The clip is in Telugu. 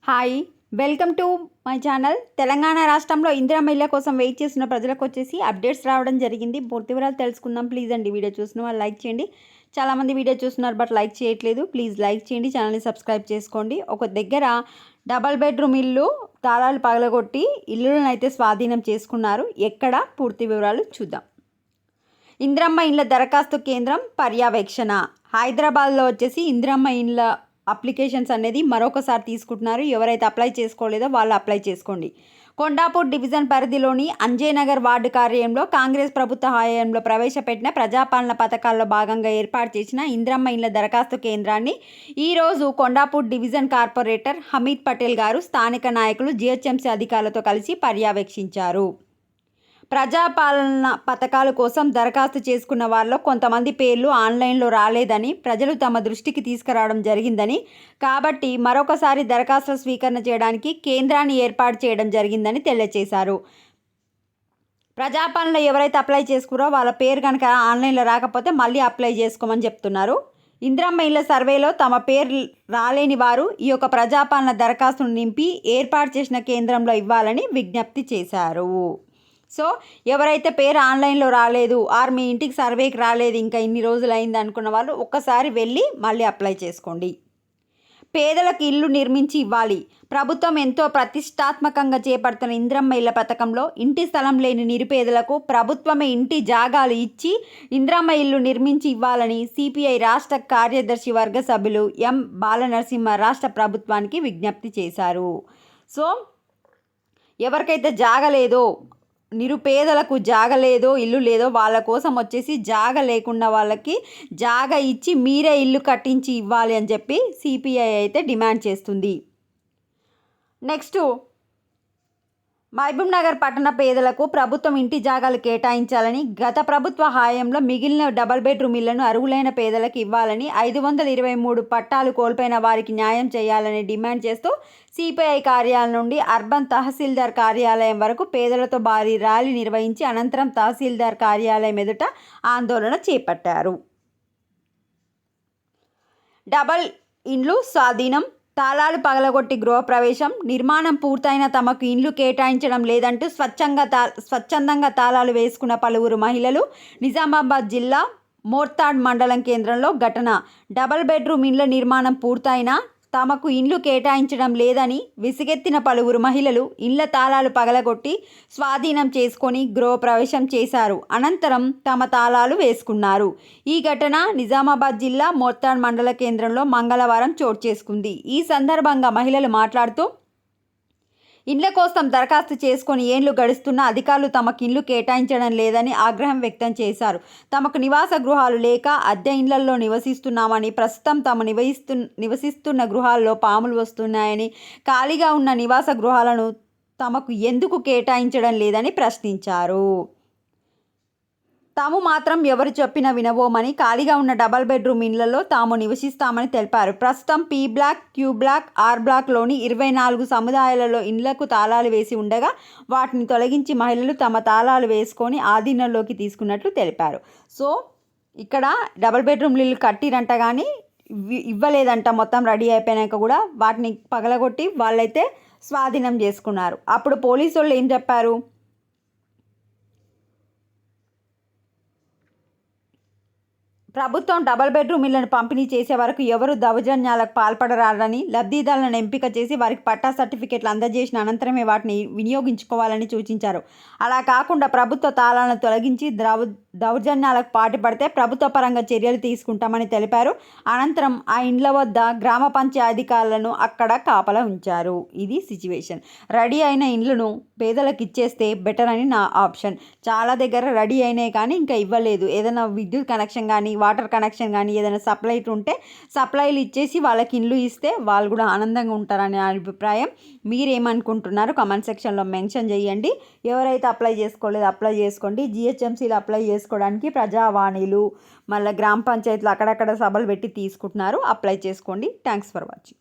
Hi, welcome to my channel. Telangana రాష్ట్రంలో ఇందిరమ్మ ఇళ్ల కోసం వెయిట్ చేస్తున్న ప్రజలకు వచ్చేసి అప్డేట్స్ రావడం జరిగింది. పూర్తి వివరాలు తెలుసుకుందాం. ప్లీజ్ అండి, వీడియో చూసిన వాళ్ళు లైక్ చేయండి. చాలామంది వీడియో చూస్తున్నారు బట్ లైక్ చేయట్లేదు. ప్లీజ్ లైక్ చేయండి, ఛానల్ని సబ్స్క్రైబ్ చేసుకోండి. ఒక దగ్గర డబల్ బెడ్రూమ్ ఇల్లు తాళాలు పగలగొట్టి ఇల్లులను అయితే స్వాధీనం చేసుకున్నారు. ఎక్కడ పూర్తి వివరాలు చూద్దాం. ఇందిరమ్మ ఇండ్ల దరఖాస్తు కేంద్రం పర్యవేక్షణ. హైదరాబాద్లో వచ్చేసి ఇందిరమ్మ ఇండ్ల అప్లికేషన్స్ అనేది మరొకసారి తీసుకుంటున్నారు. ఎవరైతే అప్లై చేసుకోలేదో వాళ్ళు అప్లై చేసుకోండి. కొండాపూర్ డివిజన్ పరిధిలోని అంజయ్యనగర్ వార్డు కార్యాలయంలో కాంగ్రెస్ ప్రభుత్వ హయాంలో ప్రవేశపెట్టిన ప్రజాపాలన పథకాల్లో భాగంగా ఏర్పాటు చేసిన ఇందిరమ్మ ఇండ్ల దరఖాస్తు కేంద్రాన్ని ఈరోజు కొండాపూర్ డివిజన్ కార్పొరేటర్ హమీద్ పటేల్ గారు స్థానిక నాయకులు జిహెచ్ఎంసీ అధికారులతో కలిసి పర్యవేక్షించారు. ప్రజాపాలన పథకాల కోసం దరఖాస్తు చేసుకున్న వారిలో కొంతమంది పేర్లు ఆన్లైన్లో రాలేదని ప్రజలు తమ దృష్టికి తీసుకురావడం జరిగిందని, కాబట్టి మరొకసారి దరఖాస్తుల స్వీకరణ చేయడానికి కేంద్రాన్ని ఏర్పాటు చేయడం జరిగిందని తెలియజేశారు. ప్రజాపాలనలో ఎవరైతే అప్లై చేసుకున్నారో వాళ్ళ పేరు కనుక ఆన్లైన్లో రాకపోతే మళ్ళీ అప్లై చేసుకోమని చెప్తున్నారు. ఇందిరమ్మ ఇళ్ల సర్వేలో తమ పేరు రాలేని వారు ఈ యొక్క ప్రజాపాలన దరఖాస్తును నింపి ఏర్పాటు చేసిన కేంద్రంలో ఇవ్వాలని విజ్ఞప్తి చేశారు. సో ఎవరైతే పేరు ఆన్లైన్లో రాలేదు ఆర్ మీ ఇంటికి సర్వేకి రాలేదు ఇంకా ఇన్ని రోజులు అయింది అనుకున్న వాళ్ళు ఒక్కసారి వెళ్ళి మళ్ళీ అప్లై చేసుకోండి. పేదలకు ఇల్లు నిర్మించి ఇవ్వాలి. ప్రభుత్వం ఎంతో ప్రతిష్టాత్మకంగా చేపడుతున్న ఇందిరమ్మ ఇళ్ల పథకంలో ఇంటి స్థలం లేని నిరుపేదలకు ప్రభుత్వమే ఇంటి జాగాలు ఇచ్చి ఇందిరమ్మ ఇల్లు నిర్మించి ఇవ్వాలని సిపిఐ రాష్ట్ర కార్యదర్శి వర్గ సభ్యులు ఎం బాలనరసింహ రాష్ట్ర ప్రభుత్వానికి విజ్ఞప్తి చేశారు. సో ఎవరికైతే జాగలేదో, నిరుపేదలకు జాగ లేదో, ఇల్లు లేదో వాళ్ళ కోసం వచ్చేసి జాగ లేకుండా వాళ్ళకి జాగ ఇచ్చి మీరే ఇల్లు కట్టించి ఇవ్వాలి అని చెప్పి సిపిఐ అయితే డిమాండ్ చేస్తుంది. నెక్స్ట్, మహబూబ్ నగర్ పట్టణ పేదలకు ప్రభుత్వం ఇంటి జాగాలు కేటాయించాలని, గత ప్రభుత్వ హయాంలో మిగిలిన డబల్ బెడ్రూమ్ ఇళ్లను అర్హులైన పేదలకు ఇవ్వాలని, 523 పట్టాలు కోల్పోయిన వారికి న్యాయం చేయాలని డిమాండ్ చేస్తూ సిపిఐ కార్యాలయం నుండి అర్బన్ తహసీల్దార్ కార్యాలయం వరకు పేదలతో భారీ ర్యాలీ నిర్వహించి అనంతరం తహసీల్దార్ కార్యాలయం ఎదుట ఆందోళన చేపట్టారు. డబల్ ఇండ్లు స్వాధీనం, తాళాలు పగలగొట్టి గృహప్రవేశం, నిర్మాణం పూర్తయిన తమకు ఇండ్లు కేటాయించడం లేదంటూ స్వచ్ఛందంగా తాళాలు వేసుకున్న పలువురు మహిళలు. నిజామాబాద్ జిల్లా మోర్తాడ్ మండలం కేంద్రంలో ఘటన. డబల్ బెడ్రూమ్ ఇండ్ల నిర్మాణం పూర్తయినా తమకు ఇండ్లు కేటాయించడం లేదని విసిగెత్తిన పలువురు మహిళలు ఇండ్ల తాళాలు పగలగొట్టి స్వాధీనం చేసుకొని గృహప్రవేశం చేశారు. అనంతరం తమ తాళాలు వేసుకున్నారు. ఈ ఘటన నిజామాబాద్ జిల్లా మోర్తాడ్ మండల కేంద్రంలో మంగళవారం చోటు చేసుకుంది. ఈ సందర్భంగా మహిళలు మాట్లాడుతూ ఇండ్ల కోసం దరఖాస్తు చేసుకొని ఏళ్లు గడుస్తున్న అధికారులు తమకు ఇండ్లు కేటాయించడం లేదని ఆగ్రహం వ్యక్తం చేశారు. తమకు నివాస గృహాలు లేక అద్దె ఇండ్లలో నివసిస్తున్నామని, ప్రస్తుతం తాము నివసిస్తున్న గృహాల్లో పాములు వస్తున్నాయని, ఖాళీగా ఉన్న నివాస గృహాలను తమకు ఎందుకు కేటాయించడం లేదని ప్రశ్నించారు. తాము మాత్రం ఎవరు చెప్పినా వినబోమని, ఖాళీగా ఉన్న డబల్ బెడ్రూమ్ ఇండ్లలో తాము నివసిస్తామని తెలిపారు. ప్రస్తుతం P block, Q block, R బ్లాక్లోని 24 సముదాయాలలో ఇండ్లకు తాళాలు వేసి ఉండగా వాటిని తొలగించి మహిళలు తమ తాళాలు వేసుకొని ఆధీనంలోకి తీసుకున్నట్లు తెలిపారు. సో ఇక్కడ డబల్ బెడ్రూమ్ ఇల్లు కట్టిరంట కానీ ఇవ్వలేదంట. మొత్తం రెడీ అయిపోయాక కూడా వాటిని పగలగొట్టి వాళ్ళైతే స్వాధీనం చేసుకున్నారు. అప్పుడు పోలీసు వాళ్ళు ఏం చెప్పారు, ప్రభుత్వం డబల్ బెడ్రూమ్ ఇళ్లను పంపిణీ చేసే వరకు ఎవరు దౌర్జన్యాలకు పాల్పడరాలని, లబ్ధిదారులను ఎంపిక చేసి వారికి పట్టా సర్టిఫికెట్లు అందజేసిన అనంతరమే వాటిని వినియోగించుకోవాలని సూచించారు. అలా కాకుండా ప్రభుత్వ తాళాలను తొలగించి దౌర్జన్యాలకు పాటుపడితే ప్రభుత్వ పరంగా చర్యలు తీసుకుంటామని తెలిపారు. అనంతరం ఆ ఇండ్ల వద్ద గ్రామ పంచాయతీ అధికారులను అక్కడ కాపలా ఉంచారు. ఇది సిచ్యువేషన్. రెడీ అయిన ఇండ్లను పేదలకు ఇచ్చేస్తే బెటర్ అని నా ఆప్షన్. చాలా దగ్గర రెడీ అయినాయి కానీ ఇంకా ఇవ్వలేదు. ఏదైనా విద్యుత్ కనెక్షన్ కానీ, వాటర్ కనెక్షన్ కానీ, ఏదైనా సప్లై ఉంటే సప్లైలు ఇచ్చేసి వాళ్ళకి ఇల్లు ఇస్తే వాళ్ళు కూడా ఆనందంగా ఉంటారనే అభిప్రాయం. మీరేమనుకుంటున్నారు కామెంట్ సెక్షన్లో మెన్షన్ చేయండి. ఎవరైతే అప్లై చేసుకోలేదో అప్లై చేసుకోండి. జిహెచ్ఎంసీలో అప్లై చేసుకోవడానికి ప్రజావాణిలు, మళ్ళీ గ్రామ పంచాయతీలు అక్కడక్కడ సభలు పెట్టి తీసుకుంటున్నారు. అప్లై చేసుకోండి. Thanks for watching.